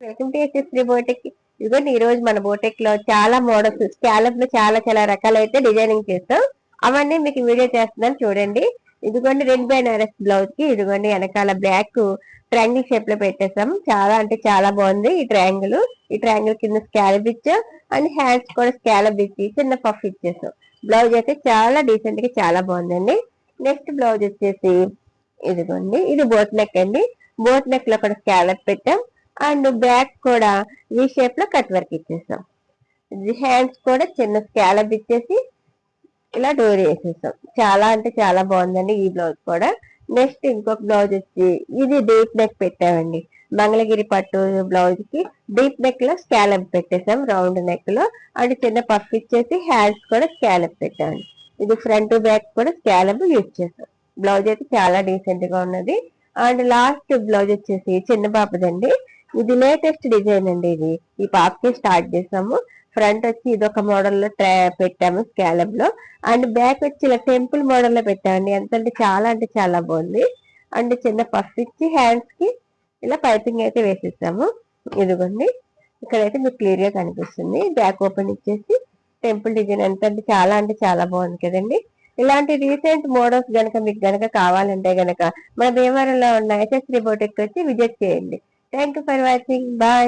Welcome to Yashasvi బోటెక్. ఇదిగోండి ఈ రోజు మన బోటెక్ లో చాలా మోడల్స్ స్కాలప్ లో చాలా చాలా రకాలైతే డిజైనింగ్ చేస్తాం. అవన్నీ మీకు వీడియో చేస్తున్నాను చూడండి. ఇదిగోండి రెడ్ బెనారస్ బ్లౌజ్ కి ఇదిగోండి వెనకాల బ్లాక్ ట్రయాంగిల్ షేప్ లో పెట్టేసాం. చాలా అంటే చాలా బాగుంది ఈ ట్రయాంగిల్. ఈ ట్రయాంగిల్ కింద స్కాలప్ ఇచ్చాం అండ్ హ్యాండ్స్ కూడా స్కాలప్ ఇచ్చి చిన్న పఫ్ ఇచ్చేసాం. బ్లౌజ్ అయితే చాలా డీసెంట్ గా చాలా బాగుందండి. నెక్స్ట్ బ్లౌజ్ వచ్చేసి ఇదిగోండి ఇది బోట్ నెక్ అండి. బోట్ నెక్ లో కూడా స్కాలప్ పెట్టాం అండ్ బ్యాక్ కూడా ఈ షేప్ లో కట్ వర్క్ ఇచ్చేసాం. హ్యాండ్స్ కూడా చిన్న స్కాలప్ ఇచ్చేసి ఇలా డోర్ వేసేసాం. చాలా అంటే చాలా బాగుందండి ఈ బ్లౌజ్ కూడా. నెక్స్ట్ ఇంకొక బ్లౌజ్ వచ్చి ఇది డీప్ నెక్ పెట్టామండి. మంగళగిరి పట్టు బ్లౌజ్ కి డీప్ నెక్ లో స్కాలప్ పెట్టేసాం రౌండ్ నెక్ లో అండ్ చిన్న పఫ్ ఇచ్చేసి హ్యాండ్స్ కూడా స్కాలప్ పెట్టామండి. ఇది ఫ్రంట్ బ్యాక్ కూడా స్కాలప్ యూజ్ చేసాం. బ్లౌజ్ అయితే చాలా డీసెంట్ గా ఉన్నది. అండ్ లాస్ట్ బ్లౌజ్ వచ్చేసి చిన్న పాపదండి. ఇది లేటెస్ట్ డిజైన్ అండి. ఇది ఈ పాపకి స్టార్ట్ చేసాము. ఫ్రంట్ వచ్చి ఇదొక మోడల్ లో పెట్టాము స్కాలప్ లో అండ్ బ్యాక్ వచ్చి ఇలా టెంపుల్ మోడల్ లో పెట్టామండి. అంటే చాలా బాగుంది. అండ్ చిన్న పఫ్ ఇచ్చి హ్యాండ్స్ కి ఇలా పైపింగ్ అయితే వేసేసాము. ఇదిగోండి ఇక్కడైతే మీకు క్లియర్ గా కనిపిస్తుంది. బ్యాక్ ఓపెన్ ఇచ్చేసి టెంపుల్ డిజైన్ అంటే చాలా బాగుంది కదండి. ఇలాంటి రీసెంట్ మోడల్స్ గనక మీకు గనక కావాలంటే గనక మన భీమవరంలో ఉన్న యశస్వి బోటెక్ వచ్చి విజిట్ చేయండి. Thank you for watching. Bye.